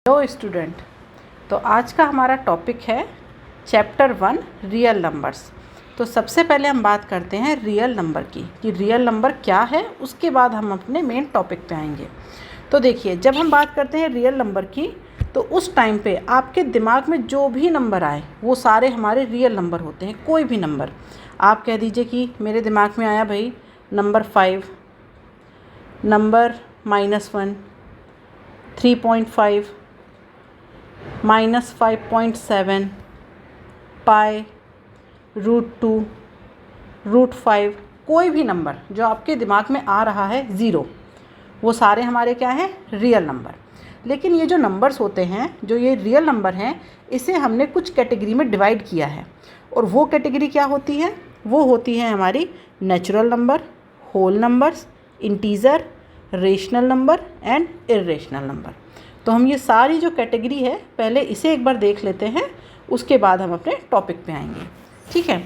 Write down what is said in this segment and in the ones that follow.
Hello student, तो आज का हमारा टॉपिक है चैप्टर 1 रियल नंबर्स। तो सबसे पहले हम बात करते हैं रियल नंबर की कि रियल नंबर क्या है, उसके बाद हम अपने मेन टॉपिक पे आएंगे। तो देखिए, जब हम बात करते हैं रियल नंबर की तो उस टाइम पे आपके दिमाग में जो भी नंबर आए वो सारे हमारे रियल नंबर होते हैं। कोई भी नंबर आप कह दीजिए कि मेरे दिमाग में आया भाई नंबर 5, नंबर -1, 3.5, -5.7, पाई, √2, √5, कोई भी नंबर जो आपके दिमाग में आ रहा है, ज़ीरो, वो सारे हमारे क्या हैं, रियल नंबर। लेकिन ये जो नंबर्स होते हैं, जो ये रियल नंबर हैं, इसे हमने कुछ कैटेगरी में डिवाइड किया है। और वो कैटेगरी क्या होती है? वो होती है हमारी natural number, whole numbers, integer, rational number and irrational number. तो हम ये सारी जो कैटेगरी है, पहले इसे एक बार देख लेते हैं, उसके बाद हम अपने टॉपिक पे आएंगे। ठीक है,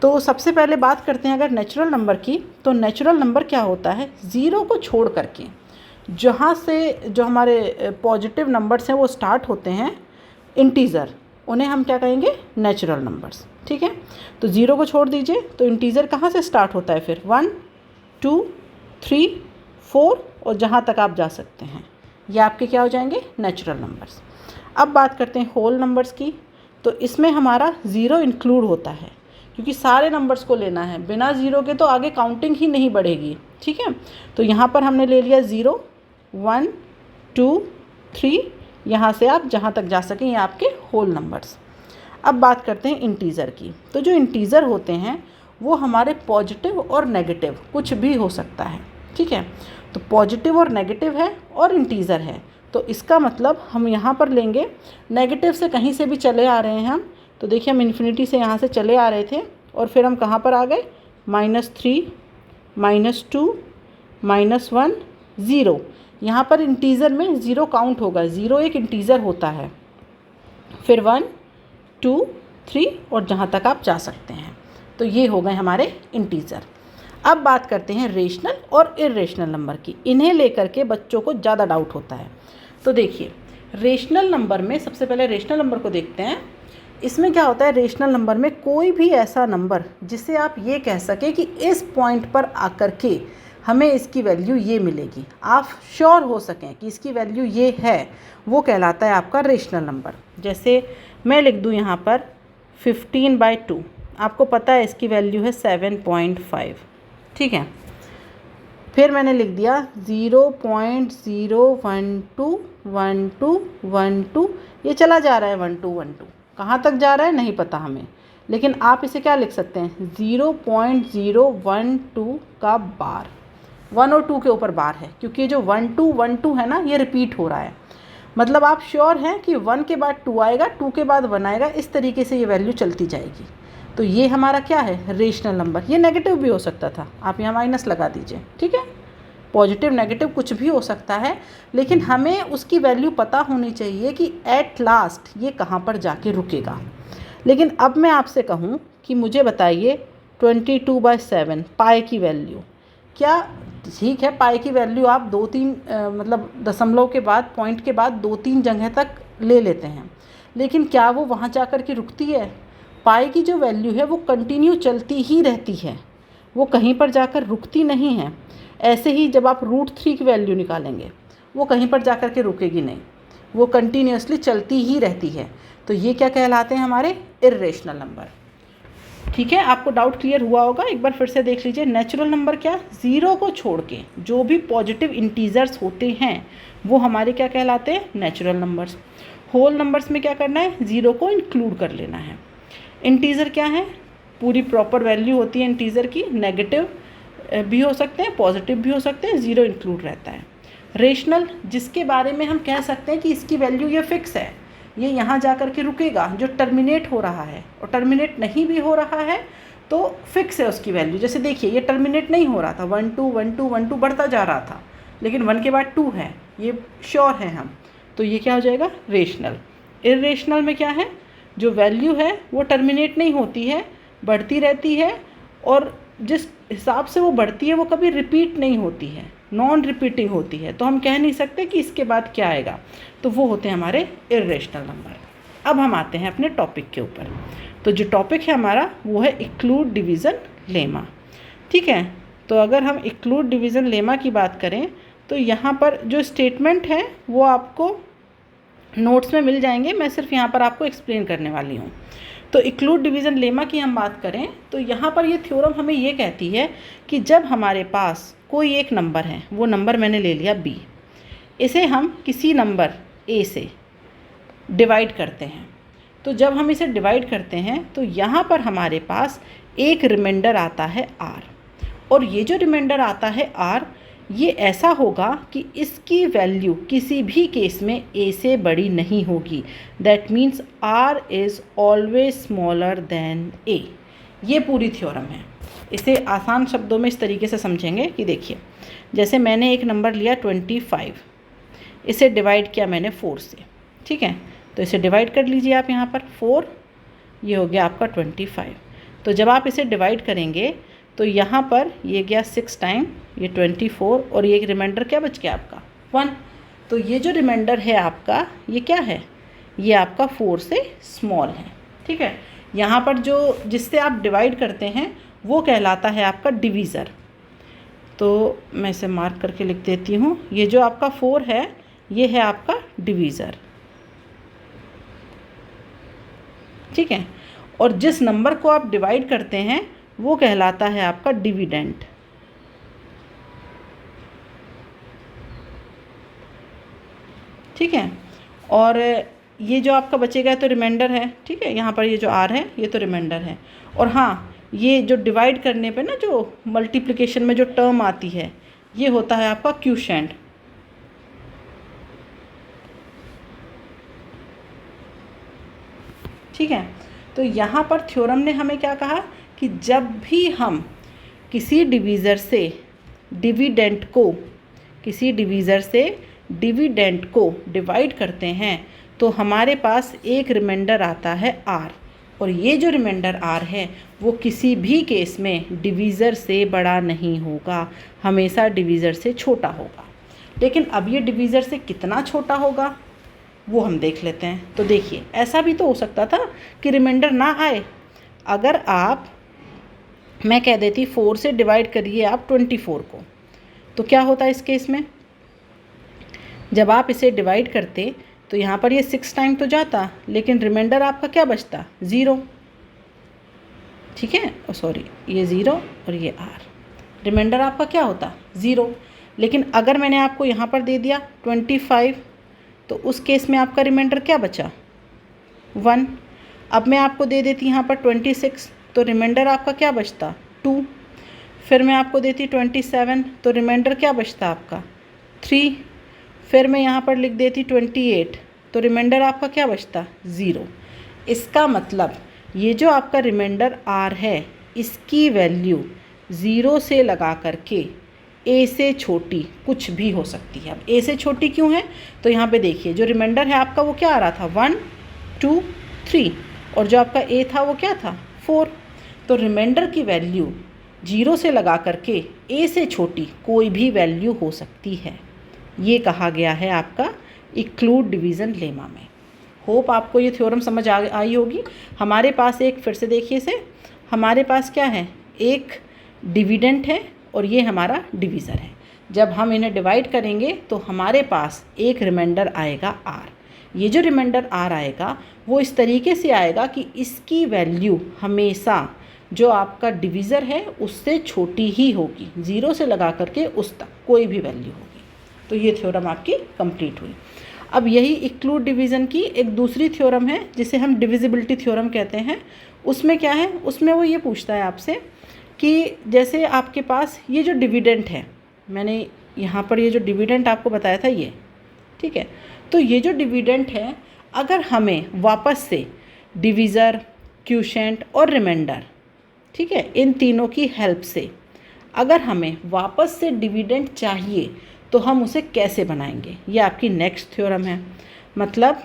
तो सबसे पहले बात करते हैं अगर नेचुरल नंबर की। तो नेचुरल नंबर क्या होता है? ज़ीरो को छोड़ करके जहाँ से जो हमारे पॉजिटिव नंबर्स हैं वो स्टार्ट होते हैं, इंटीज़र, उन्हें हम क्या कहेंगे? Natural numbers. ठीक है, तो ज़ीरो को छोड़ दीजिए, तो इंटीज़र कहाँ से स्टार्ट होता है फिर? 1, 2, 3, 4 और जहाँ तक आप जा सकते हैं, ये आपके क्या हो जाएंगे? Natural numbers. अब बात करते हैं होल नंबर्स की। तो इसमें हमारा ज़ीरो इंक्लूड होता है, क्योंकि सारे नंबर्स को लेना है, बिना ज़ीरो के तो आगे काउंटिंग ही नहीं बढ़ेगी। ठीक है, तो यहाँ पर हमने ले लिया 0, 1, 2, 3, यहाँ से आप जहाँ तक जा सकें, ये आपके होल नंबर्स। अब बात करते हैं इंटीज़र की। तो जो इंटीज़र होते हैं वो हमारे पॉजिटिव और नेगेटिव कुछ भी हो सकता है। ठीक है, तो पॉजिटिव और नेगेटिव है और इंटीज़र है, तो इसका मतलब हम यहाँ पर लेंगे नेगेटिव से कहीं से भी चले आ रहे हैं हम। तो देखिए, हम इन्फिनिटी से यहाँ से चले आ रहे थे और फिर हम कहाँ पर आ गए? -3, -2, -1, 0। यहाँ पर इंटीज़र में ज़ीरो काउंट होगा, ज़ीरो एक इंटीज़र होता है। फिर 1, 2, 3 और जहाँ तक आप जा सकते हैं। तो ये हो गए हमारे इंटीज़र। अब बात करते हैं रेशनल और इर्रेशनल नंबर की। इन्हें लेकर के बच्चों को ज़्यादा डाउट होता है। तो देखिए, रेशनल नंबर में सबसे पहले रेशनल नंबर को देखते हैं। इसमें क्या होता है? रेशनल नंबर में कोई भी ऐसा नंबर जिसे आप ये कह सकें कि इस पॉइंट पर आकर के हमें इसकी वैल्यू ये मिलेगी, आप श्योर हो सकें कि इसकी वैल्यू ये है, वो कहलाता है आपका रेशनल नंबर। जैसे मैं लिख दूँ यहाँ पर 15/2, आपको पता है इसकी वैल्यू है 7.5। ठीक है, फिर मैंने लिख दिया 0.0121212, ये चला जा रहा है 1212, कहाँ तक जा रहा है नहीं पता हमें, लेकिन आप इसे क्या लिख सकते हैं? 0.012 का बार, 1 और 2 के ऊपर बार है, क्योंकि जो 1212 है ना, ये रिपीट हो रहा है। मतलब आप श्योर हैं कि 1 के बाद 2 आएगा, 2 के बाद 1 आएगा, इस तरीके से ये वैल्यू चलती जाएगी। तो ये हमारा क्या है? Rational number. ये नेगेटिव भी हो सकता था, आप यहाँ माइनस लगा दीजिए। ठीक है, पॉजिटिव नेगेटिव कुछ भी हो सकता है, लेकिन हमें उसकी वैल्यू पता होनी चाहिए कि एट लास्ट ये कहाँ पर जाके रुकेगा। लेकिन अब मैं आपसे कहूँ कि मुझे बताइए 22/7 पाई की वैल्यू क्या? ठीक है, पाई की वैल्यू आप 2-3 मतलब दशमलव के बाद, पॉइंट के बाद 2-3 जगह तक ले लेते हैं, लेकिन क्या वो वहाँ जा कर के रुकती है? पाई की जो वैल्यू है वो कंटिन्यू चलती ही रहती है, वो कहीं पर जाकर रुकती नहीं है। ऐसे ही जब आप √3 की वैल्यू निकालेंगे, वो कहीं पर जाकर के रुकेगी नहीं, वो कंटिन्यूसली चलती ही रहती है। तो ये क्या कहलाते हैं? हमारे इर्रेशनल नंबर। ठीक है, आपको डाउट क्लियर हुआ होगा। एक बार फिर से देख लीजिए, नेचुरल नंबर क्या? ज़ीरो को छोड़ के जो भी पॉजिटिव इंटीजर्स होते हैं वो हमारे क्या कहलाते हैं? Natural numbers. होल नंबर्स में क्या करना है? ज़ीरो को इंक्लूड कर लेना है। इंटीज़र क्या है? पूरी प्रॉपर वैल्यू होती है इंटीज़र की, नेगेटिव भी हो सकते हैं, पॉजिटिव भी हो सकते हैं, ज़ीरो इंक्लूड रहता है। रेशनल, जिसके बारे में हम कह सकते हैं कि इसकी वैल्यू ये फिक्स है, ये यहाँ जा कर के रुकेगा, जो टर्मिनेट हो रहा है, और टर्मिनेट नहीं भी हो रहा है तो फिक्स है उसकी वैल्यू। जैसे देखिए, ये टर्मिनेट नहीं हो रहा था, 1 2 1 2 1 2 बढ़ता जा रहा था, लेकिन 1 के बाद 2 है, ये श्योर है हम, तो ये क्या हो जाएगा? रेशनल। इर्रेशनल में क्या है? जो वैल्यू है वो टर्मिनेट नहीं होती है, बढ़ती रहती है, और जिस हिसाब से वो बढ़ती है वो कभी रिपीट नहीं होती है, नॉन रिपीटिंग होती है, तो हम कह नहीं सकते कि इसके बाद क्या आएगा, तो वो होते हैं हमारे इर्रेशनल नंबर। अब हम आते हैं अपने टॉपिक के ऊपर। तो जो टॉपिक है हमारा वो है इंक्लूड डिवीज़न लेमा। ठीक है, तो अगर हम इंक्लूड डिवीज़न लेमा की बात करें तो यहाँ पर जो स्टेटमेंट है वो आपको नोट्स में मिल जाएंगे, मैं सिर्फ यहाँ पर आपको एक्सप्लेन करने वाली हूँ। तो इंक्लूड डिवीज़न लेमा की हम बात करें तो यहाँ पर ये थ्योरम हमें ये कहती है कि जब हमारे पास कोई एक नंबर है, वो नंबर मैंने ले लिया b, इसे हम किसी नंबर a से डिवाइड करते हैं, तो जब हम इसे डिवाइड करते हैं तो यहाँ पर हमारे पास एक रिमाइंडर आता है r, और ये जो रिमाइंडर आता है r ये ऐसा होगा कि इसकी वैल्यू किसी भी केस में a से बड़ी नहीं होगी। That means r is always smaller than a। ये पूरी थ्योरम है। इसे आसान शब्दों में इस तरीके से समझेंगे कि देखिए, जैसे मैंने एक नंबर लिया 25, इसे डिवाइड किया मैंने 4 से। ठीक है, तो इसे डिवाइड कर लीजिए आप यहाँ पर 4, ये हो गया आपका 25। तो जब आप इसे डिवाइड करेंगे तो यहाँ पर ये गया 6 टाइम, ये 24, और ये एक रिमाइंडर क्या बच गया आपका 1। तो ये जो रिमाइंडर है आपका ये क्या है, ये आपका 4 से स्मॉल है। ठीक है, यहाँ पर जो जिससे आप डिवाइड करते हैं वो कहलाता है आपका डिवीज़र। तो मैं इसे मार्क करके लिख देती हूँ, ये जो आपका 4 है ये है आपका डिवीज़र। ठीक है, और जिस नंबर को आप डिवाइड करते हैं वो कहलाता है आपका डिविडेंड। ठीक है, और ये जो आपका बचेगा तो रिमाइंडर है। ठीक है, यहाँ पर ये जो आर है ये तो रिमाइंडर है, और हाँ ये जो डिवाइड करने पे ना जो मल्टीप्लिकेशन में जो टर्म आती है ये होता है आपका क्वोशिएंट। ठीक है, तो यहाँ पर थ्योरम ने हमें क्या कहा कि जब भी हम किसी डिवीज़र से डिविडेंड को डिवाइड करते हैं तो हमारे पास एक रिमाइंडर आता है r, और ये जो रिमाइंडर r है वो किसी भी केस में डिवीज़र से बड़ा नहीं होगा, हमेशा डिवीज़र से छोटा होगा। लेकिन अब ये डिवीज़र से कितना छोटा होगा वो हम देख लेते हैं। तो देखिए, ऐसा भी तो हो सकता था कि रिमाइंडर ना आए। अगर आप, मैं कह देती 4 से डिवाइड करिए आप 24 को, तो क्या होता है इस केस में, जब आप इसे डिवाइड करते तो यहाँ पर ये 6 टाइम तो जाता, लेकिन रिमाइंडर आपका क्या बचता 0। ठीक है, सॉरी ये 0 और ये r, रिमाइंडर आपका क्या होता 0। लेकिन अगर मैंने आपको यहाँ पर दे दिया 25 तो उस केस में आपका रिमाइंडर क्या बचा 1। अब मैं आपको दे देती यहाँ पर 26 तो रिमाइंडर आपका क्या बचता 2। फिर मैं आपको देती 27 तो रिमाइंडर क्या बचता आपका 3। फिर मैं यहाँ पर लिख देती 28 तो रिमाइंडर आपका क्या बचता 0। इसका मतलब ये जो आपका रिमाइंडर r है इसकी वैल्यू 0 से लगा करके a से छोटी कुछ भी हो सकती है। अब a से छोटी क्यों है, तो यहाँ पे देखिए जो रिमाइंडर है आपका वो क्या आ रहा था 1 2 3, और जो आपका a था वो क्या था 4। तो रिमाइंडर की वैल्यू 0 से लगा करके a से छोटी कोई भी वैल्यू हो सकती है। ये कहा गया है आपका इंक्लूड डिवीज़न लेमा में। होप आपको ये थ्योरम समझ आई होगी। हमारे पास एक, फिर से देखिए इसे, हमारे पास क्या है, एक डिविडेंड है और ये हमारा डिवीज़र है। जब हम इन्हें डिवाइड करेंगे तो हमारे पास एक रिमाइंडर आएगा r। ये जो रिमाइंडर r आएगा वो इस तरीके से आएगा कि इसकी वैल्यू हमेशा जो आपका डिवीज़र है उससे छोटी ही होगी, 0 से लगा करके उस तक कोई भी वैल्यू होगी। तो ये थ्योरम आपकी कंप्लीट हुई। अब यही इंक्लूड डिवीज़न की एक दूसरी थ्योरम है जिसे हम डिविजिबिलिटी थ्योरम कहते हैं। उसमें क्या है, उसमें वो ये पूछता है आपसे कि जैसे आपके पास ये जो डिविडेंड है, मैंने यहाँ पर ये जो डिविडेंड आपको बताया था ये, ठीक है, तो ये जो डिविडेंड है अगर हमें वापस से डिवीज़र, क्वोशिएंट और रिमाइंडर, ठीक है, इन तीनों की हेल्प से अगर हमें वापस से डिविडेंड चाहिए तो हम उसे कैसे बनाएंगे, ये आपकी नेक्स्ट थ्योरम है। मतलब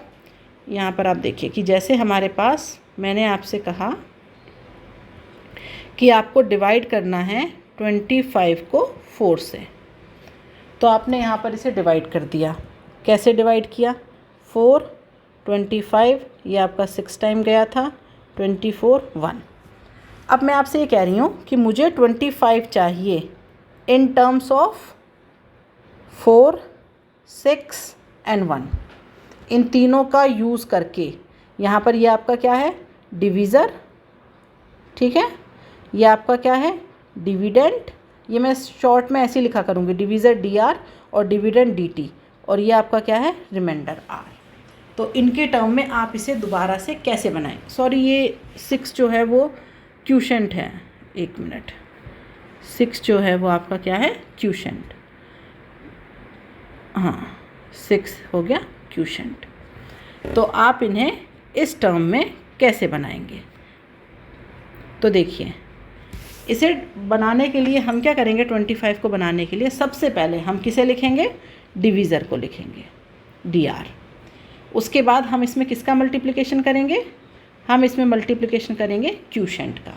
यहाँ पर आप देखिए कि जैसे हमारे पास, मैंने आपसे कहा कि आपको डिवाइड करना है 25 को 4 से, तो आपने यहाँ पर इसे डिवाइड कर दिया। कैसे डिवाइड किया? 4, 25, ये आपका 6 टाइम गया था, 24, 1। अब मैं आपसे ये कह रही हूँ कि मुझे 25 चाहिए इन टर्म्स ऑफ 4, 6 एंड 1। इन तीनों का यूज़ करके यहाँ पर ये आपका क्या है? डिवीज़र, ठीक है। ये आपका क्या है? डिविडेंड। ये मैं शॉर्ट में ऐसे लिखा करूँगी, डिवीज़र DR और डिविडेंड DT, और ये आपका क्या है? Remainder R। तो इनके टर्म में आप इसे दोबारा से कैसे बनाएं? सॉरी, ये 6 जो है वो क्यूशेंट है। 1 मिनट, 6 जो है वो आपका क्या है? क्यूशेंट। हाँ, 6 हो गया क्यूशेंट। तो आप इन्हें इस टर्म में कैसे बनाएंगे? तो देखिए, इसे बनाने के लिए हम क्या करेंगे? 25 को बनाने के लिए सबसे पहले हम किसे लिखेंगे? डिवीज़र को लिखेंगे, DR। उसके बाद हम इसमें किसका मल्टीप्लिकेशन करेंगे? हम इसमें मल्टीप्लिकेशन करेंगे क्यूशेंट का।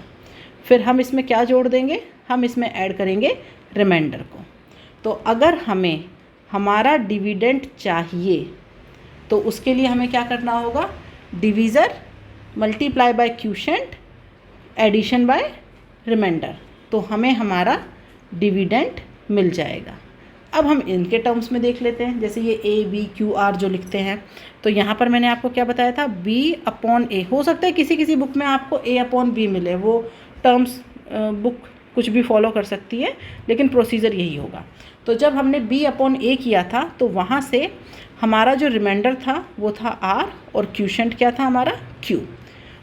फिर हम इसमें क्या जोड़ देंगे? हम इसमें ऐड करेंगे रिमाइंडर को। तो अगर हमें हमारा डिविडेंड चाहिए तो उसके लिए हमें क्या करना होगा? Divisor multiply by quotient, addition by remainder, तो हमें हमारा डिविडेंड मिल जाएगा। अब हम इनके टर्म्स में देख लेते हैं। जैसे ये A/B/Q/R जो लिखते हैं, तो यहाँ पर मैंने आपको क्या बताया था? B/A। हो सकता है किसी किसी बुक में आपको A/B मिले, वो टर्म्स बुक कुछ भी फॉलो कर सकती है, लेकिन प्रोसीजर यही होगा। तो जब हमने B/A किया था तो वहाँ से हमारा जो रिमाइंडर था वो था R, और क्यूशेंट क्या था हमारा? Q।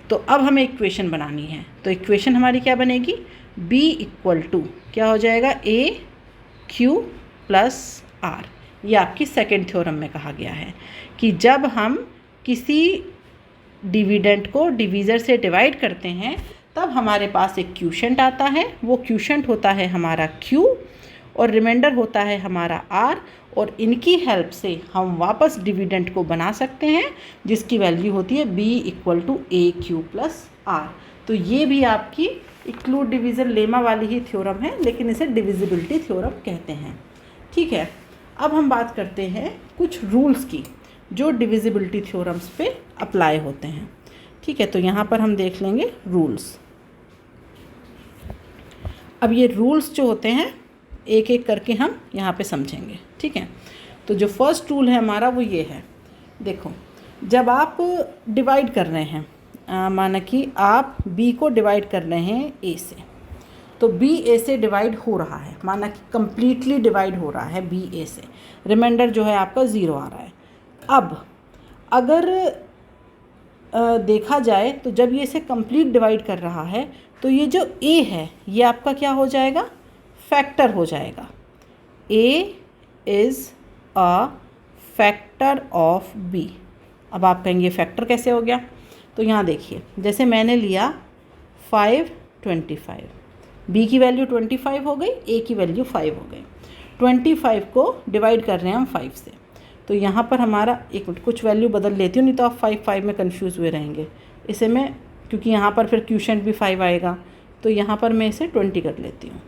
तो अब हमें इक्वेशन बनानी है। तो इक्वेशन हमारी क्या बनेगी? B = क्या हो जाएगा? AQ + R। ये आपकी सेकेंड थ्योरम में कहा गया है कि जब हम किसी डिविडेंड को डिवीज़र से डिवाइड करते हैं तब हमारे पास एक क्यूशेंट आता है। वो क्यूशेंट होता है हमारा Q, और रिमाइंडर होता है हमारा R, और इनकी हेल्प से हम वापस डिविडेंड को बना सकते हैं जिसकी वैल्यू होती है B = AQ + R। तो ये भी आपकी इंक्लूड डिवीज़र लेमा वाली ही थ्योरम है, लेकिन इसे डिविजिबिलिटी थ्योरम कहते हैं, ठीक है। अब हम बात करते हैं कुछ रूल्स की जो डिविजिबिलिटी थ्योरम्स पे अप्लाई होते हैं, ठीक है। तो यहाँ पर हम देख लेंगे रूल्स। अब ये रूल्स जो होते हैं एक एक करके हम यहाँ पे समझेंगे, ठीक है। तो जो फर्स्ट रूल है हमारा वो ये है, देखो, जब आप डिवाइड कर रहे हैं, माना कि आप B को डिवाइड कर रहे हैं A से, तो B A से डिवाइड हो रहा है, माना कि कम्प्लीटली डिवाइड हो रहा है B A से, रिमाइंडर जो है आपका 0 आ रहा है। अब अगर देखा जाए तो जब ये इसे कंप्लीट डिवाइड कर रहा है तो ये जो A है ये आपका क्या हो जाएगा? फैक्टर हो जाएगा। A is a factor of B। अब आप कहेंगे फैक्टर कैसे हो गया? तो यहाँ देखिए, जैसे मैंने लिया 5, 25, B की वैल्यू 25 हो गई, A की वैल्यू 5 हो गई। 25 को डिवाइड कर रहे हैं हम 5 से, तो यहाँ पर हमारा एक मिनट कुछ वैल्यू बदल लेती हूँ, नहीं तो आप 5 में कन्फ्यूज़ हुए रहेंगे। इसे मैं, क्योंकि यहाँ पर फिर क्यूशेंट भी 5 आएगा, तो यहाँ पर मैं इसे 20 कर लेती हूँ।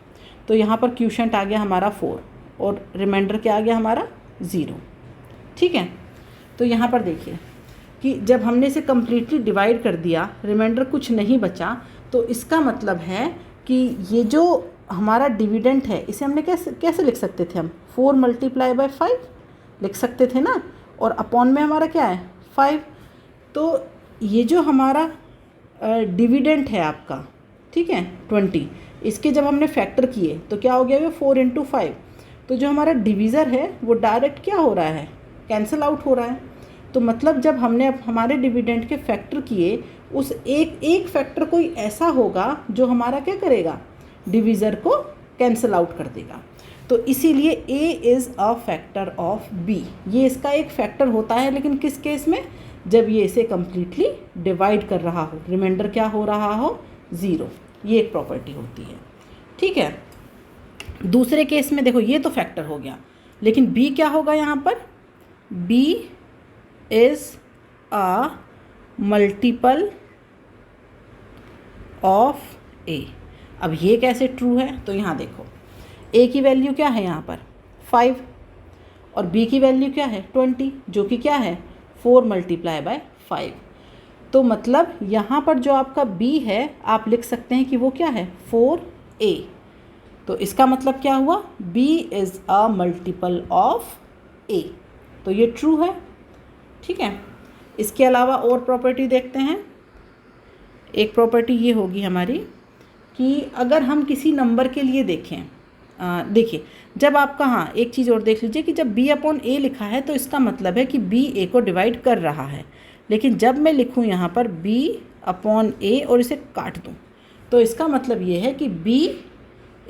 तो यहाँ पर क्यूशेंट आ गया हमारा 4 और रिमाइंडर क्या आ गया हमारा? 0, ठीक है। तो यहाँ पर देखिए कि जब हमने इसे कम्प्लीटली डिवाइड कर दिया, रिमाइंडर कुछ नहीं बचा, तो इसका मतलब है कि ये जो हमारा डिविडेंड है इसे हमने कैसे लिख सकते थे? हम 4 × 5 लिख सकते थे ना, और अपॉन में हमारा क्या है? 5। तो ये जो हमारा डिविडेंड है आपका, ठीक है, 20, इसके जब हमने फैक्टर किए तो क्या हो गया? वो 4 × 5। तो जो हमारा डिवीज़र है वो डायरेक्ट क्या हो रहा है? कैंसिल आउट हो रहा है। तो मतलब जब हमने अब हमारे डिविडेंड के फैक्टर किए, उस एक फैक्टर कोई ऐसा होगा जो हमारा क्या करेगा? डिवीज़र को कैंसिल आउट कर देगा। तो इसीलिए A is a factor of B। ये इसका एक फैक्टर होता है, लेकिन किस केस में? जब ये इसे कम्प्लीटली डिवाइड कर रहा हो, रिमाइंडर क्या हो रहा हो? 0। ये एक प्रॉपर्टी होती है, ठीक है। दूसरे केस में देखो, ये तो फैक्टर हो गया, लेकिन B क्या होगा यहाँ पर? B is a multiple of A। अब ये कैसे ट्रू है? तो यहाँ देखो, A की वैल्यू क्या है यहाँ पर? 5, और b की वैल्यू क्या है 20, जो कि क्या है 4 मल्टीप्लाई बाय 5। तो मतलब यहाँ पर जो आपका b है आप लिख सकते हैं कि वो क्या है 4a। तो इसका मतलब क्या हुआ b is a multiple of a। तो ये ट्रू है। ठीक है, इसके अलावा और प्रॉपर्टी देखते हैं। एक प्रॉपर्टी ये होगी हमारी कि अगर हम किसी नंबर के लिए देखें, देखिए जब आपका, हाँ एक चीज़ और देख लीजिए कि जब b अपॉन a लिखा है तो इसका मतलब है कि b a को डिवाइड कर रहा है। लेकिन जब मैं लिखूँ यहाँ पर b अपॉन a और इसे काट दूँ तो इसका मतलब ये है कि b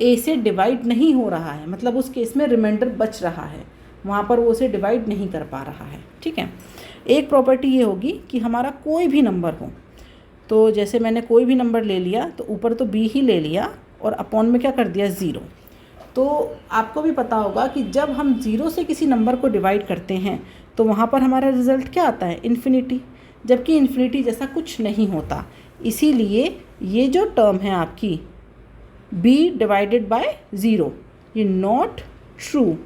a से डिवाइड नहीं हो रहा है, मतलब उस केस में रिमाइंडर बच रहा है, वहाँ पर वो उसे डिवाइड नहीं कर पा रहा है। ठीक है, एक प्रॉपर्टी ये होगी कि हमारा कोई भी नंबर हो, तो जैसे मैंने कोई भी नंबर ले लिया तो ऊपर तो b ही ले लिया और अपॉन में क्या कर दिया 0। तो आपको भी पता होगा कि जब हम 0 से किसी नंबर को डिवाइड करते हैं तो वहाँ पर हमारा रिज़ल्ट क्या आता है इन्फिनिटी, जबकि इन्फिनिटी जैसा कुछ नहीं होता। इसीलिए ये जो टर्म है आपकी b डिवाइडेड बाय 0, ये नॉट ट्रू,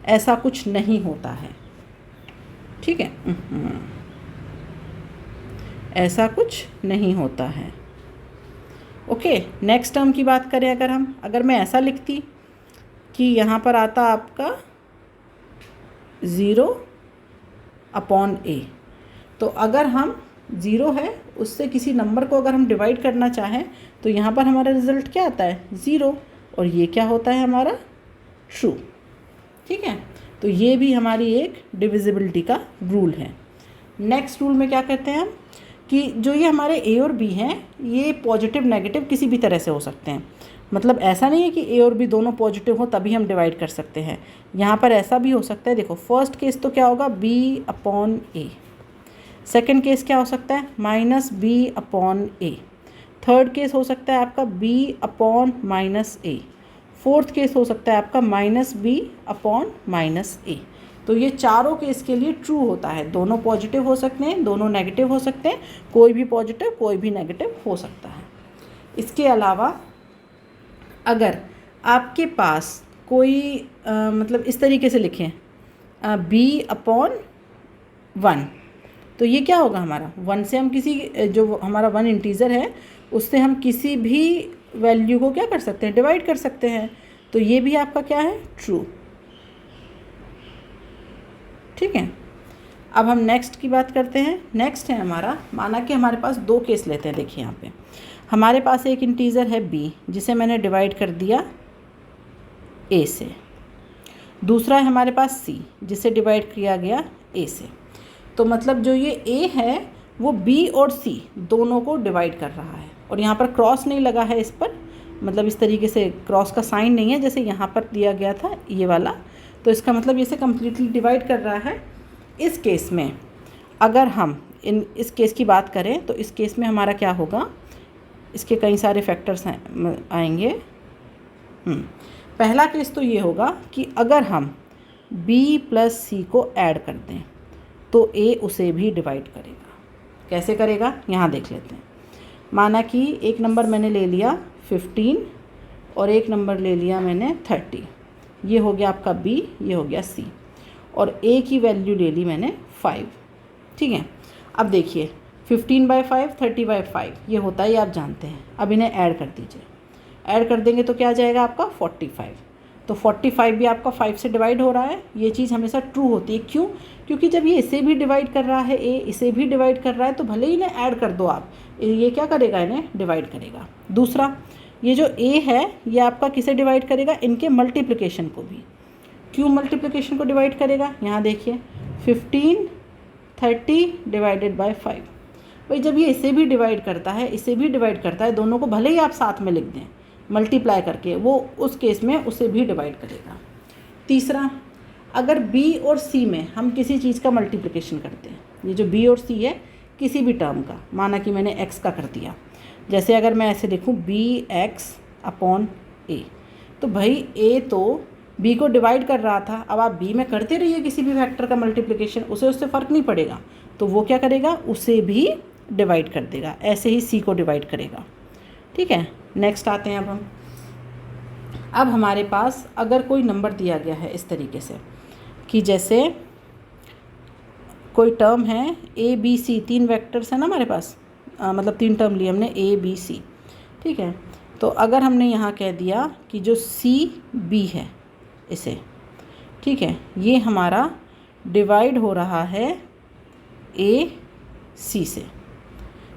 ऐसा कुछ नहीं होता है। ठीक है, ऐसा कुछ नहीं होता है। ओके, नेक्स्ट टर्म की बात करें, अगर मैं ऐसा लिखती कि यहाँ पर आता आपका 0 अपॉन a, तो अगर हम 0 है उससे किसी नंबर को अगर हम डिवाइड करना चाहें तो यहाँ पर हमारा रिज़ल्ट क्या आता है 0, और ये क्या होता है हमारा ट्रू। ठीक है, तो ये भी हमारी एक डिविजिबिलिटी का रूल है। नेक्स्ट रूल में क्या करते हैं हम कि जो ये हमारे a और b हैं ये पॉजिटिव नेगेटिव किसी भी तरह से हो सकते हैं। मतलब ऐसा नहीं है कि a और b दोनों पॉजिटिव हो तभी हम डिवाइड कर सकते हैं, यहाँ पर ऐसा भी हो सकता है। देखो फर्स्ट केस तो क्या होगा b upon a, second case क्या हो सकता है minus b upon a, third case हो सकता है आपका b upon minus a, fourth case हो सकता है आपका minus b upon minus a। तो ये चारों केस के लिए ट्रू होता है, दोनों पॉजिटिव हो सकते हैं, दोनों नेगेटिव हो सकते हैं, कोई भी पॉजिटिव कोई भी नेगेटिव हो सकता है। इसके अलावा अगर आपके पास कोई मतलब इस तरीके से लिखें b अपॉन 1, तो ये क्या होगा हमारा 1 से हम किसी जो हमारा 1 इंटीज़र है उससे हम किसी भी वैल्यू को क्या कर सकते हैं डिवाइड कर सकते हैं। तो ये भी आपका क्या है ट्रू। ठीक है, अब हम नेक्स्ट की बात करते हैं। नेक्स्ट है हमारा, माना कि हमारे पास दो केस लेते हैं। देखिए यहाँ पे हमारे पास एक इंटीज़र है b जिसे मैंने डिवाइड कर दिया a से, दूसरा है हमारे पास c जिसे डिवाइड किया गया a से। तो मतलब जो ये a है वो b और c दोनों को डिवाइड कर रहा है, और यहाँ पर क्रॉस नहीं लगा है इस पर, मतलब इस तरीके से क्रॉस का साइन नहीं है जैसे यहाँ पर दिया गया था ये वाला। तो इसका मतलब इसे कम्प्लीटली डिवाइड कर रहा है। इस केस में अगर हम इस केस की बात करें तो इस केस में हमारा क्या होगा, इसके कई सारे फैक्टर्स आएंगे। पहला केस तो ये होगा कि अगर हम b प्लस c को ऐड कर दें तो a उसे भी डिवाइड करेगा। कैसे करेगा यहाँ देख लेते हैं। माना कि एक नंबर मैंने ले लिया 15 और एक नंबर ले लिया मैंने 30, ये हो गया आपका b, ये हो गया c, और a की वैल्यू ले ली मैंने 5। ठीक है, अब देखिए 15/5 30/5 ये होता है, ये आप जानते हैं। अब इन्हें ऐड कर दीजिए, ऐड कर देंगे तो क्या आ जाएगा आपका 45। तो 45 भी आपका 5 से डिवाइड हो रहा है। ये चीज़ हमेशा ट्रू होती है। क्यों? क्योंकि जब ये इसे भी डिवाइड कर रहा है a, इसे भी डिवाइड कर रहा है, तो भले ही इन्हें ऐड कर दो आप, ये क्या करेगा इन्हें डिवाइड करेगा। दूसरा, ये जो a है ये आपका किसे डिवाइड करेगा, इनके मल्टीप्लिकेशन को भी। क्यों मल्टीप्लिकेशन को डिवाइड करेगा, यहाँ देखिए 15 30 डिवाइडेड बाय 5। भाई जब ये इसे भी डिवाइड करता है इसे भी डिवाइड करता है, दोनों को भले ही आप साथ में लिख दें मल्टीप्लाई करके, वो उस केस में उसे भी डिवाइड करेगा। तीसरा, अगर b और c में हम किसी चीज़ का मल्टीप्लिकेशन करते हैं, ये जो b और c है किसी भी टर्म का, माना कि मैंने x का कर दिया, जैसे अगर मैं ऐसे लिखूँ bx अपॉन a, तो भाई a तो b को डिवाइड कर रहा था, अब आप b में करते रहिए किसी भी फैक्टर का मल्टीप्लिकेशन, उसे उससे फ़र्क नहीं पड़ेगा, तो वो क्या करेगा उसे भी डिवाइड कर देगा। ऐसे ही c को डिवाइड करेगा। ठीक है, नेक्स्ट आते हैं अब हमारे पास अगर कोई नंबर दिया गया है इस तरीके से, कि जैसे कोई टर्म है ए बी सी, 3 वेक्टर्स है ना हमारे पास, मतलब 3 टर्म लिए हमने ए बी सी, ठीक है। तो अगर हमने यहाँ कह दिया कि जो सी बी है इसे, ठीक है, ये हमारा डिवाइड हो रहा है ए सी से,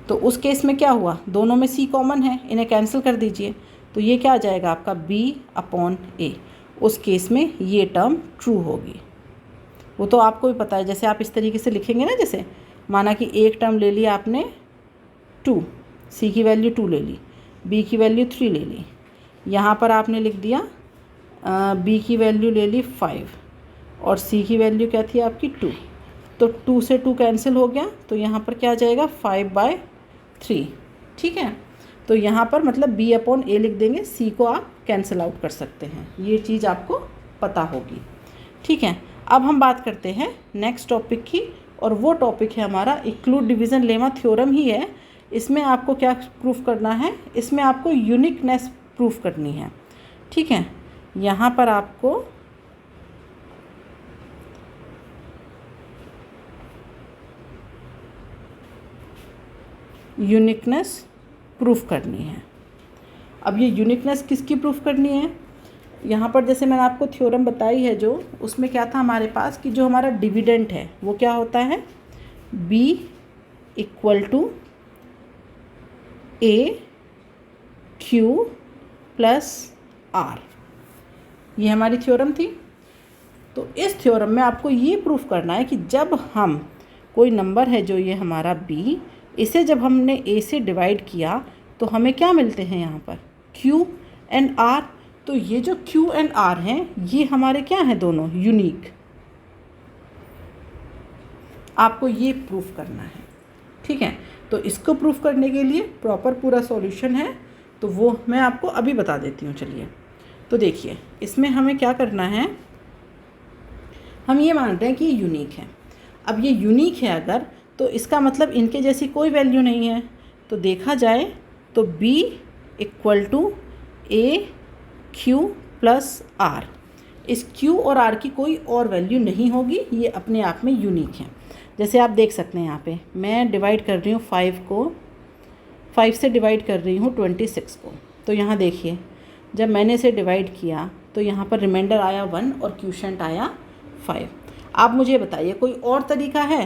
तो उस केस में क्या हुआ, दोनों में सी कॉमन है, इन्हें कैंसिल कर दीजिए, तो ये क्या आ जाएगा आपका बी अपॉन ए। उस केस में ये टर्म ट्रू होगी। वो तो आपको भी पता है, जैसे आप इस तरीके से लिखेंगे ना, जैसे माना कि एक टर्म ले लिया आपने 2, सी की वैल्यू 2 ले ली, बी की वैल्यू 3 ले ली, यहाँ पर आपने लिख दिया बी की वैल्यू ले ली 5 और सी की वैल्यू क्या थी आपकी 2, तो 2 से 2 कैंसिल हो गया, तो यहाँ पर क्या आ जाएगा 5/3, ठीक है। तो यहाँ पर मतलब बी अपॉन ए लिख देंगे, सी को आप कैंसिल आउट कर सकते हैं, ये चीज़ आपको पता होगी, ठीक है। अब हम बात करते हैं नेक्स्ट टॉपिक की, और वो टॉपिक है हमारा इंक्लूड डिवीज़न लेमा थ्योरम ही है। इसमें आपको क्या प्रूफ करना है, इसमें आपको यूनिकनेस प्रूफ करनी है, ठीक है। यहाँ पर आपको यूनिकनेस प्रूफ करनी है। अब ये यूनिकनेस किसकी प्रूफ करनी है, यहाँ पर जैसे मैंने आपको थ्योरम बताई है जो, उसमें क्या था हमारे पास कि जो हमारा डिविडेंट है वो क्या होता है, b = a q + r, ये हमारी थ्योरम थी। तो इस थ्योरम में आपको ये प्रूफ करना है कि जब हम कोई नंबर है जो ये हमारा b, इसे जब हमने a से डिवाइड किया तो हमें क्या मिलते हैं यहाँ पर q एंड r। तो ये जो q एंड r हैं ये हमारे क्या हैं, दोनों यूनिक। आपको ये प्रूफ करना है, ठीक है। तो इसको प्रूफ करने के लिए प्रॉपर पूरा सॉल्यूशन है, तो वो मैं आपको अभी बता देती हूँ। चलिए, तो देखिए इसमें हमें क्या करना है, हम ये मान रहे हैं कि ये यूनिक है। अब ये यूनिक है अगर, तो इसका मतलब इनके जैसी कोई वैल्यू नहीं है। तो देखा जाए तो b = a q + r, इस q और r की कोई और वैल्यू नहीं होगी, ये अपने आप में यूनिक है। जैसे आप देख सकते हैं यहाँ पे मैं डिवाइड कर रही हूँ 5 से डिवाइड कर रही हूँ 26 को। तो यहाँ देखिए जब मैंने इसे डिवाइड किया तो यहाँ पर रिमाइंडर आया 1 और क्वोशिएंट आया 5। आप मुझे बताइए कोई और तरीका है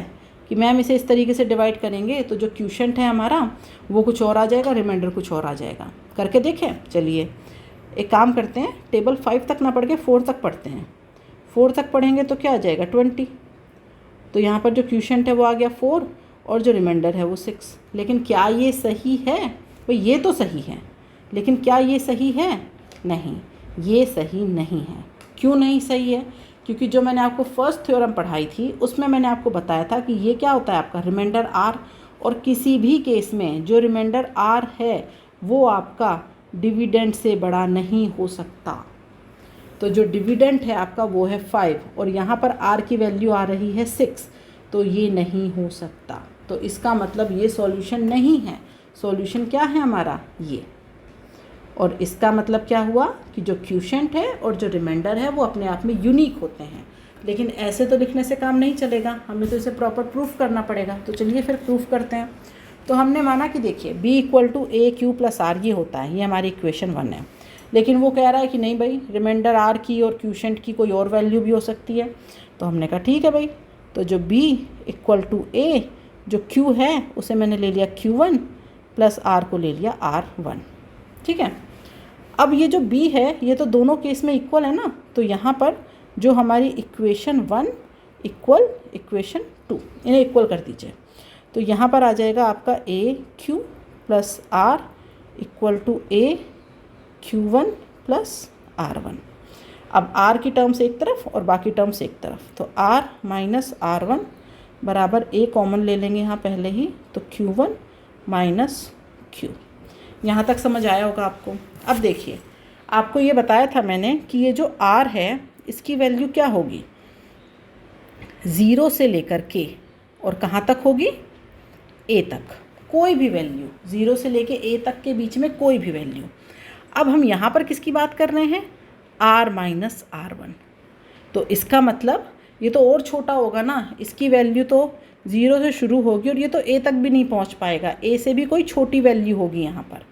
कि मैम इसे इस तरीके से डिवाइड करेंगे तो जो क्वोशिएंट है हमारा वो कुछ और आ जाएगा, रिमाइंडर कुछ और आ जाएगा। करके देखें। चलिए एक काम करते हैं, टेबल 5 तक ना पढ़ के 4 तक पढ़ते हैं। 4 तक पढ़ेंगे तो क्या आ जाएगा 20। तो यहाँ पर जो क्वोशिएंट है वो आ गया 4 और जो रिमाइंडर है वो 6। लेकिन क्या ये सही है? भाई ये तो सही है, लेकिन क्या ये सही है? नहीं, ये सही नहीं है। क्यों नहीं सही है? क्योंकि जो मैंने आपको फर्स्ट थ्योरम पढ़ाई थी उसमें मैंने आपको बताया था कि ये क्या होता है आपका रिमाइंडर r, और किसी भी केस में जो रिमाइंडर r है वो आपका डिविडेंड से बड़ा नहीं हो सकता। तो जो डिविडेंड है आपका वो है 5 और यहाँ पर r की वैल्यू आ रही है 6, तो ये नहीं हो सकता। तो इसका मतलब ये सॉल्यूशन नहीं है। सॉल्यूशन क्या है हमारा? ये। और इसका मतलब क्या हुआ कि जो क्वोशिएंट है और जो रिमाइंडर है वो अपने आप में यूनिक होते हैं। लेकिन ऐसे तो लिखने से काम नहीं चलेगा, हमें तो इसे प्रॉपर प्रूफ करना पड़ेगा। तो चलिए फिर प्रूफ करते हैं। तो हमने माना कि देखिए b = a q + r ये होता है, ये हमारी इक्वेशन 1 है। लेकिन वो कह रहा है कि नहीं भाई, रिमाइंडर r की और क्वोशिएंट की कोई और वैल्यू भी हो सकती है। तो हमने कहा ठीक है भाई, तो जो b = a, जो q है उसे मैंने ले लिया q1 + r को ले लिया r1। ठीक है। अब ये जो b है ये तो दोनों केस में इक्वल है ना, तो यहाँ पर जो हमारी इक्वेशन 1 इक्वल इक्वेशन 2, इन्हें इक्वल कर दीजिए। तो यहाँ पर आ जाएगा आपका a q + r = a q1 + r1। अब r की टर्म्स एक तरफ और बाकी टर्म्स एक तरफ, तो r - r1 बराबर a कॉमन ले लेंगे यहाँ पहले ही, तो q1 - q। यहाँ तक समझ आया होगा आपको। अब देखिए आपको ये बताया था मैंने कि ये जो r है इसकी वैल्यू क्या होगी, 0 से लेकर के और कहाँ तक होगी, a तक। कोई भी वैल्यू 0 से लेके a तक के बीच में कोई भी वैल्यू। अब हम यहाँ पर किसकी बात कर रहे हैं, r - r1। तो इसका मतलब ये तो और छोटा होगा ना, इसकी वैल्यू तो 0 से शुरू होगी और ये तो a तक भी नहीं पहुंच पाएगा, a से भी कोई छोटी वैल्यू होगी यहाँ पर।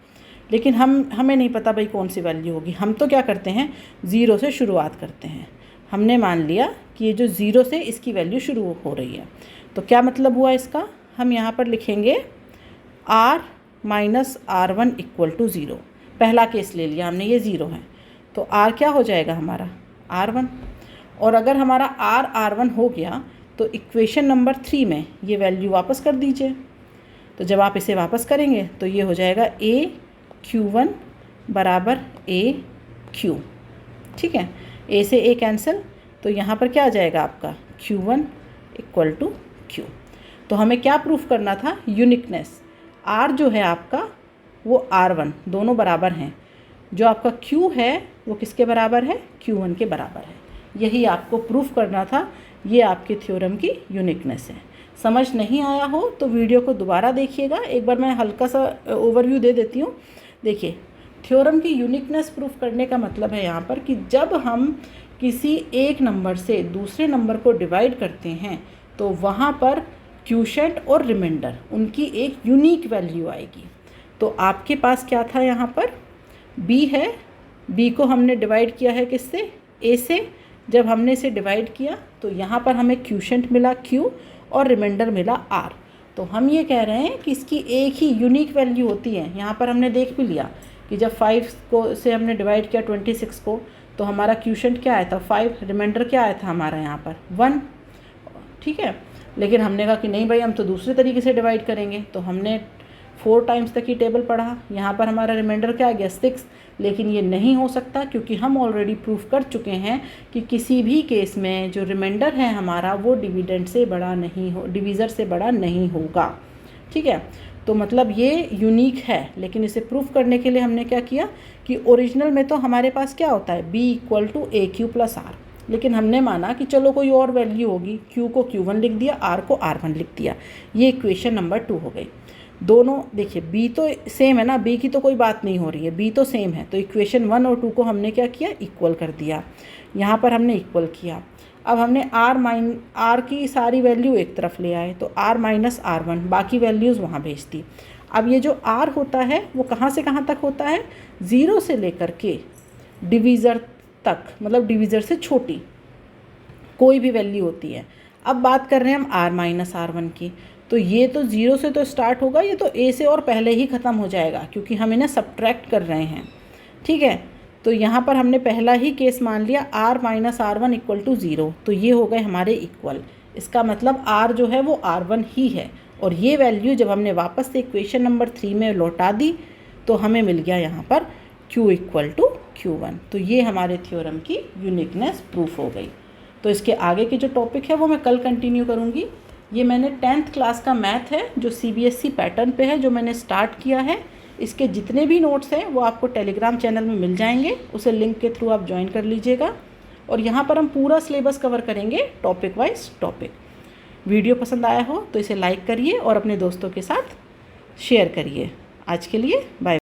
लेकिन हमें नहीं पता भाई कौन सी वैल्यू होगी। हम तो क्या करते हैं, 0 से शुरुआत करते हैं। हमने मान लिया कि ये जो 0 से इसकी वैल्यू शुरू हो रही है, तो क्या मतलब हुआ इसका, हम यहाँ पर लिखेंगे r minus R1 equal to 0। पहला केस ले लिया हमने, ये 0 है, तो r क्या हो जाएगा हमारा R1। और अगर हमारा R1 हो गया तो इक्वेशन नंबर 3 में ये वैल्यू वापस कर दीजिए। तो जब आप इसे वापस करेंगे तो ये हो जाएगा AQ1 बराबर AQ। ठीक है, A से A कैंसिल, तो यहाँ पर क्या आ जाएगा आपका Q1 इक्वल टू Q। तो हमें क्या प्रूफ करना था, यूनिकनेस। R जो है आपका वो R1 दोनों बराबर हैं, जो आपका Q है वो किसके बराबर है, Q1 के बराबर है। यही आपको प्रूफ करना था, ये आपके थ्योरम की यूनिकनेस है। समझ नहीं आया हो तो वीडियो को दोबारा देखिएगा, एक बार मैं हल्का सा ओवरव्यू दे देती हूँ। देखिए, थ्योरम की यूनिकनेस प्रूफ करने का मतलब है यहाँ पर कि जब हम किसी एक नंबर से दूसरे नंबर को डिवाइड करते हैं तो वहाँ पर क्वोशिएंट और रिमाइंडर उनकी एक यूनिक वैल्यू आएगी। तो आपके पास क्या था यहाँ पर, b है, b को हमने डिवाइड किया है किससे, a से। जब हमने इसे डिवाइड किया तो यहाँ पर हमें क्वोशिएंट मिला q और रिमाइंडर मिला r। तो हम ये कह रहे हैं कि इसकी एक ही यूनिक वैल्यू होती है। यहाँ पर हमने देख भी लिया कि जब 5 को से हमने डिवाइड किया 26 को, तो हमारा क्वोशिएंट क्या आया था 5, रिमाइंडर क्या आया था हमारा यहाँ पर 1। ठीक है, लेकिन हमने कहा कि नहीं भाई हम तो दूसरे तरीके से डिवाइड करेंगे, तो हमने 4 टाइम्स तक ही टेबल पढ़ा। यहाँ पर हमारा रिमाइंडर क्या आ गया 6, लेकिन ये नहीं हो सकता क्योंकि हम ऑलरेडी प्रूफ कर चुके हैं कि किसी भी केस में जो रिमाइंडर है हमारा वो डिविडेंड से बड़ा नहीं हो, डिवीज़र से बड़ा नहीं होगा। ठीक है, तो मतलब ये यूनिक है। लेकिन इसे प्रूफ करने के लिए हमने क्या किया कि ओरिजिनल में तो हमारे पास क्या होता है b equal to AQ plus R, लेकिन हमने माना कि चलो कोई और वैल्यू होगी, Q को Q1 लिख दिया, R को R1 लिख दिया। ये इक्वेशन नंबर 2 हो गई। दोनों देखिए b तो सेम है ना, b की तो कोई बात नहीं हो रही है, b तो सेम है, तो इक्वेशन 1 और 2 को हमने क्या किया, इक्वल कर दिया। यहाँ पर हमने इक्वल किया। अब हमने r की सारी वैल्यू एक तरफ ले आए, तो r माइनस R1 बाकी वैल्यूज़ वहाँ भेज दी। अब ये जो r होता है वो कहाँ से कहाँ तक होता है, 0 से लेकर के डिवीज़र तक, मतलब डिवीज़र से छोटी कोई भी वैल्यू होती है। अब बात कर रहे हैं हम r माइनस R1 की, तो ये तो 0 से तो स्टार्ट होगा, ये तो a से और पहले ही ख़त्म हो जाएगा क्योंकि हम इन्हें सब्ट्रैक्ट कर रहे हैं। ठीक है, तो यहाँ पर हमने पहला ही केस मान लिया r minus R1 equal to 0, तो ये हो गए हमारे इक्वल। इसका मतलब r जो है वो R1 ही है, और ये वैल्यू जब हमने वापस से इक्वेशन नंबर 3 में लौटा दी तो हमें मिल गया यहाँ पर q इक्वल टू Q1। तो ये हमारे थ्योरम की यूनिकनेस प्रूफ हो गई। तो इसके आगे के जो टॉपिक है वो मैं कल कंटिन्यू करूँगी। ये मैंने 10th क्लास का मैथ है जो CBSE पैटर्न पे है, जो मैंने स्टार्ट किया है। इसके जितने भी नोट्स हैं वो आपको टेलीग्राम चैनल में मिल जाएंगे, उसे लिंक के थ्रू आप ज्वाइन कर लीजिएगा। और यहाँ पर हम पूरा सिलेबस कवर करेंगे टॉपिक वाइज टॉपिक। वीडियो पसंद आया हो तो इसे लाइक करिए और अपने दोस्तों के साथ शेयर करिए। आज के लिए बाय।